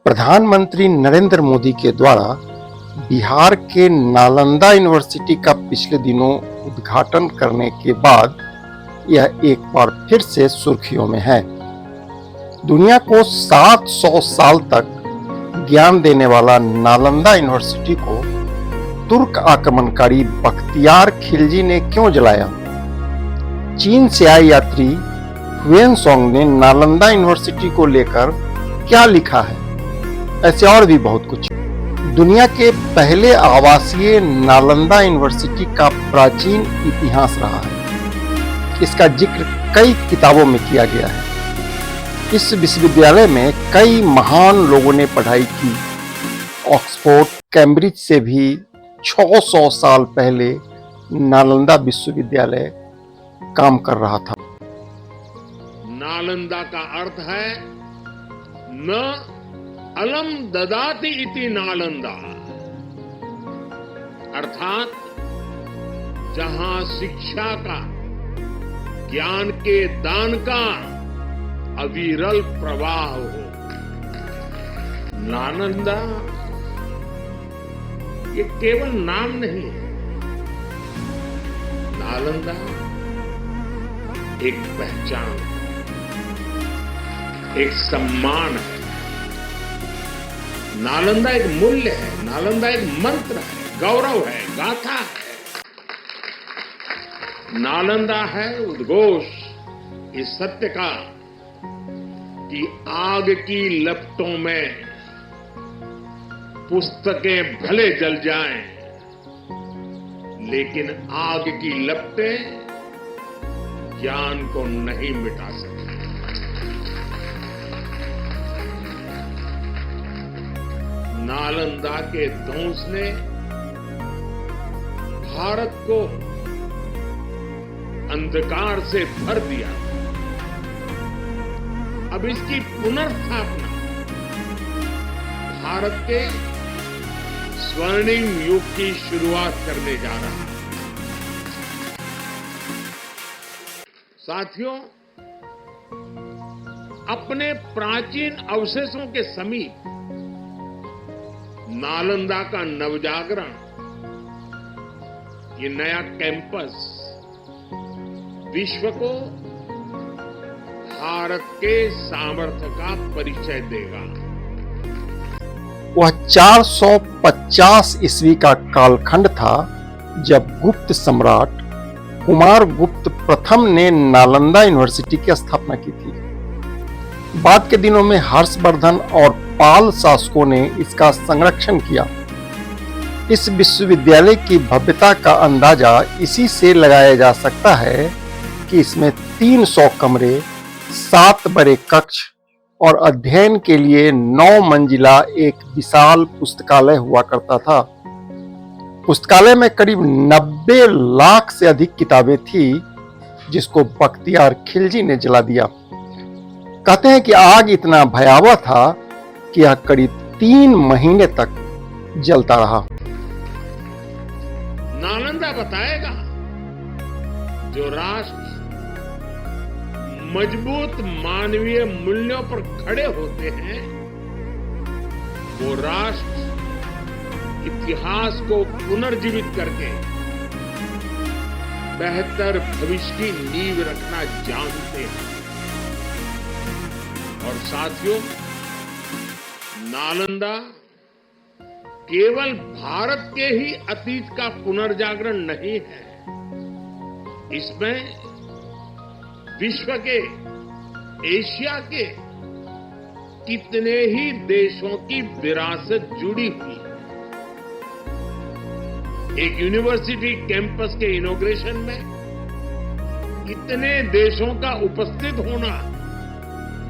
प्रधानमंत्री नरेंद्र मोदी के द्वारा बिहार के नालंदा यूनिवर्सिटी का पिछले दिनों उद्घाटन करने के बाद यह एक बार फिर से सुर्खियों में है। दुनिया को 700 साल तक ज्ञान देने वाला नालंदा यूनिवर्सिटी को तुर्क आक्रमणकारी बख्तियार खिलजी ने क्यों जलाया? चीन से आए यात्री हुएनसोंग ने नालंदा यूनिवर्सिटी को लेकर क्या लिखा है? ऐसे और भी बहुत कुछ। दुनिया के पहले आवासीय नालंदा यूनिवर्सिटी का प्राचीन इतिहास रहा है। इसका जिक्र कई किताबों में किया गया है। इस विश्वविद्यालय में कई महान लोगों ने पढ़ाई की। ऑक्सफोर्ड, कैम्ब्रिज से भी 600 साल पहले नालंदा विश्वविद्यालय काम कर रहा था। नालंदा का अर्थ है न अलम ददाति इति नालंदा, अर्थात जहां शिक्षा का, ज्ञान के दान का अविरल प्रवाह हो। नालंदा ये केवल नाम नहीं है। नालंदा एक पहचान है, एक सम्मान है। नालंदा एक मूल्य है, नालंदा एक मंत्र है, गौरव है, गाथा है। नालंदा है उद्घोष इस सत्य का कि आग की लपटों में पुस्तकें भले जल जाएं, लेकिन आग की लपटें ज्ञान को नहीं मिटा सकती। नालंदा के ध्वंस ने भारत को अंधकार से भर दिया। अब इसकी पुनर्स्थापना भारत के स्वर्णिम युग की शुरुआत करने जा रहा है। साथियों, अपने प्राचीन अवशेषों के समीप नालंदा का नवजागरण, ये नया कैंपस विश्व को भारत के सामर्थ्य का परिचय देगा। वह 450 ईस्वी का कालखंड था जब गुप्त सम्राट कुमार गुप्त प्रथम ने नालंदा यूनिवर्सिटी की स्थापना की थी। बाद के दिनों में हर्षवर्धन और पाल शासकों ने इसका संरक्षण किया। इस विश्वविद्यालय की भव्यता का अंदाजा इसी से लगाया जा सकता है कि इसमें 300 कमरे, 7 बड़े कक्ष और अध्ययन के लिए 9 मंजिला एक विशाल पुस्तकालय हुआ करता था। पुस्तकालय में करीब 90 लाख से अधिक किताबें थी, जिसको बख्तियार खिलजी ने जला दिया। कहते हैं कि आग इतना भयावह था कि यह करीब 3 महीने तक जलता रहा। नालंदा बताएगा, जो राष्ट्र मजबूत मानवीय मूल्यों पर खड़े होते हैं, वो राष्ट्र इतिहास को पुनर्जीवित करके बेहतर भविष्य की नींव रखना जानते हैं। और साथियों, नालंदा केवल भारत के ही अतीत का पुनर्जागरण नहीं है। इसमें विश्व के, एशिया के कितने ही देशों की विरासत जुड़ी हुई है। एक यूनिवर्सिटी कैंपस के इनॉग्रेशन में इतने देशों का उपस्थित होना,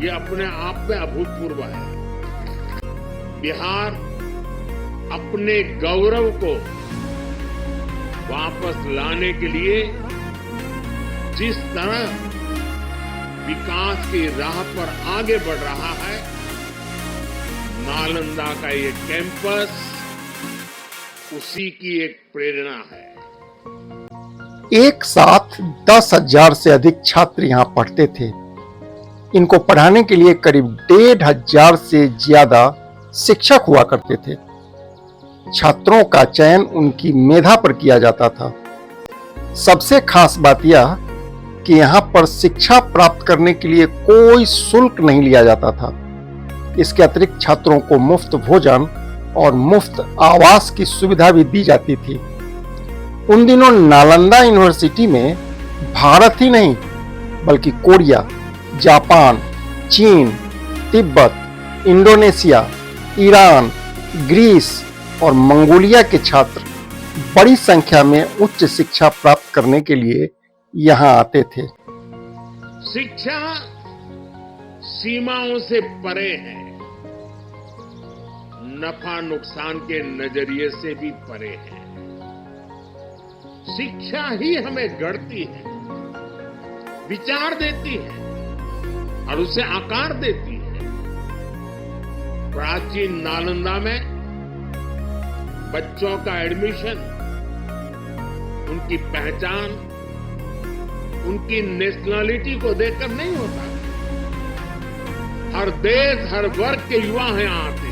ये अपने आप में अभूतपूर्व है। बिहार अपने गौरव को वापस लाने के लिए जिस तरह विकास की राह पर आगे बढ़ रहा है, नालंदा का ये कैंपस उसी की एक प्रेरणा है। एक साथ 10,000 से अधिक छात्र यहाँ पढ़ते थे। इनको पढ़ाने के लिए करीब 1,500 से ज्यादा शिक्षक हुआ करते थे। छात्रों का चयन उनकी मेधा पर किया जाता था। सबसे खास बात यह कि यहाँ पर शिक्षा प्राप्त करने के लिए कोई शुल्क नहीं लिया जाता था। इसके अतिरिक्त छात्रों को मुफ्त भोजन और मुफ्त आवास की सुविधा भी दी जाती थी। उन दिनों नालंदा यूनिवर्सिटी में भारत ही नहीं बल्कि कोरिया, जापान, चीन, तिब्बत, इंडोनेशिया, ईरान, ग्रीस और मंगोलिया के छात्र बड़ी संख्या में उच्च शिक्षा प्राप्त करने के लिए यहाँ आते थे। शिक्षा सीमाओं से परे है, नफा नुकसान के नजरिए से भी परे है। शिक्षा ही हमें गढ़ती है, विचार देती है और उसे आकार देती है। प्राचीन नालंदा में बच्चों का एडमिशन, उनकी पहचान, उनकी नेशनलिटी को देखकर नहीं होता। हर देश, हर वर्ग के युवा यहां आते थे।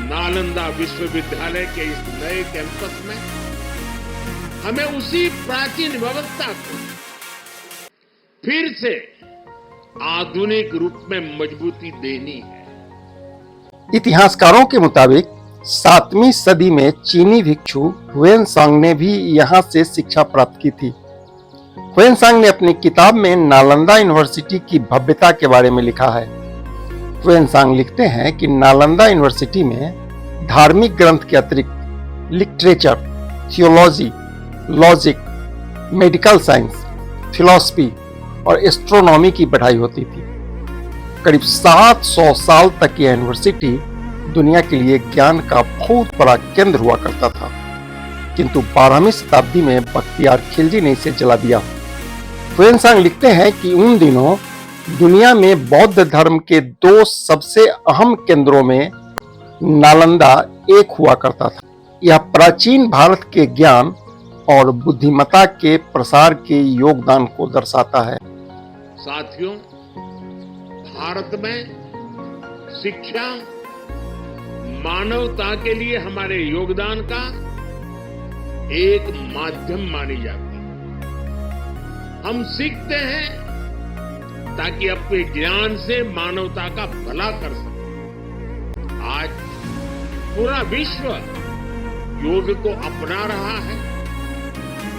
नालंदा विश्वविद्यालय के इस नए कैंपस में हमें उसी प्राचीन व्यवस्था को फिर से आधुनिक रूप में मजबूती देनी है। इतिहासकारों के मुताबिक 7वीं सदी में चीनी भिक्षु हुएनसांग ने भी यहाँ से शिक्षा प्राप्त की थी। हुएनसांग ने अपनी किताब में नालंदा यूनिवर्सिटी की भव्यता के बारे में लिखा है। हुएनसांग लिखते हैं कि नालंदा यूनिवर्सिटी में धार्मिक ग्रंथ के अतिरिक्त literature, theology, logic, medical science, philosophy और एस्ट्रोनॉमी की पढ़ाई होती थी। करीब 700 साल तक यह यूनिवर्सिटी दुनिया के लिए ज्ञान का बहुत बड़ा केंद्र हुआ करता था, किंतु 12वीं शताब्दी में बख्तियार खिलजी ने इसे जला दिया। हुएनसांग लिखते हैं कि उन दिनों दुनिया में बौद्ध धर्म के 2 सबसे अहम केंद्रों में नालंदा एक हुआ करता था। यह प्राचीन भारत के ज्ञान और बुद्धिमत्ता के प्रसार के योगदान को दर्शाता है। साथियों, भारत में शिक्षा मानवता के लिए हमारे योगदान का एक माध्यम मानी जाती है। हम सीखते हैं ताकि अपने ज्ञान से मानवता का भला कर सकें। आज पूरा विश्व योग को अपना रहा है।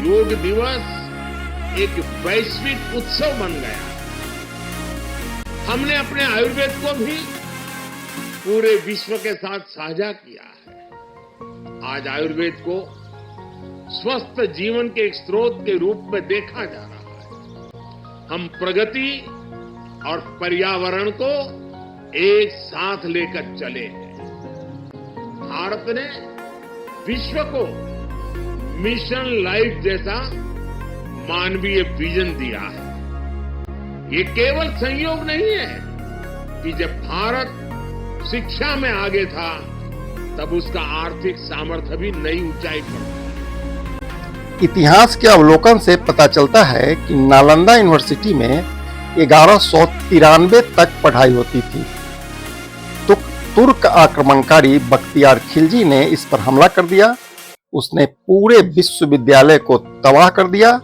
योग दिवस एक वैश्विक उत्सव बन गया है। हमने अपने आयुर्वेद को भी पूरे विश्व के साथ साझा किया है। आज आयुर्वेद को स्वस्थ जीवन के एक स्रोत के रूप में देखा जा रहा है। हम प्रगति और पर्यावरण को एक साथ लेकर चले हैं। भारत ने विश्व को मिशन लाइफ जैसा मानवीय विजन दिया है। ये केवल संयोग नहीं है कि जब भारत शिक्षा में आगे था तब उसका आर्थिक सामर्थ्य भी नई ऊंचाई पर था। इतिहास के अवलोकन से पता चलता है कि नालंदा यूनिवर्सिटी में 1193 तक पढ़ाई होती थी। तो तुर्क आक्रमणकारी बख्तियार खिलजी ने इस पर हमला कर दिया। उसने पूरे विश्वविद्यालय को तबाह कर दिया।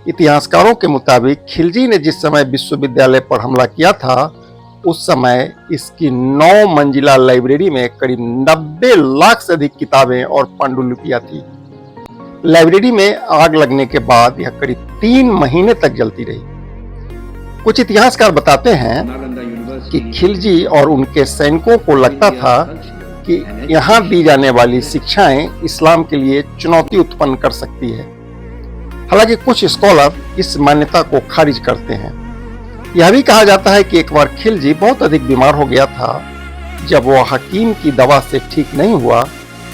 इतिहासकारों के मुताबिक खिलजी ने जिस समय विश्वविद्यालय पर हमला किया था उस समय इसकी 9 मंजिला लाइब्रेरी में करीब 90 लाख से अधिक किताबें और पांडुलिपियां थी। लाइब्रेरी में आग लगने के बाद यह करीब 3 महीने तक जलती रही। कुछ इतिहासकार बताते हैं कि खिलजी और उनके सैनिकों को लगता था कि यहाँ दी जाने वाली शिक्षाएं इस्लाम के लिए चुनौती उत्पन्न कर सकती है। हालांकि कुछ स्कॉलर इस मान्यता को खारिज करते हैं। यह भी कहा जाता है कि एक बार खिलजी बहुत अधिक बीमार हो गया था। जब वह हकीम की दवा से ठीक नहीं हुआ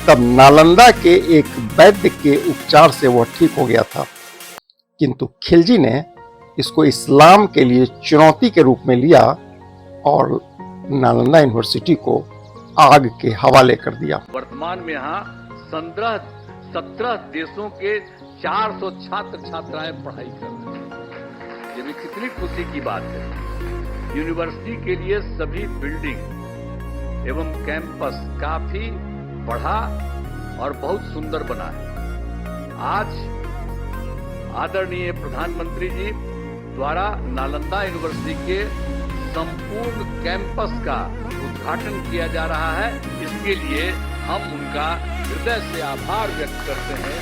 तब नालंदा के एक वैद्य के उपचार से वह ठीक हो गया था, किंतु खिलजी ने इसको इस्लाम के लिए चुनौती के रूप में लिया और नालंदा यूनिवर्सिटी को आग के हवाले कर दिया। वर्तमान में यहाँ 17 देशों के 400 छात्र छात्राएं पढ़ाई कर रहे हैं। ये भी कितनी खुशी की बात है। यूनिवर्सिटी के लिए सभी बिल्डिंग एवं कैंपस काफी बढ़ा और बहुत सुंदर बना है। आज आदरणीय प्रधानमंत्री जी द्वारा नालंदा यूनिवर्सिटी के संपूर्ण कैंपस का उद्घाटन किया जा रहा है। इसके लिए हम उनका हृदय से आभार व्यक्त करते हैं।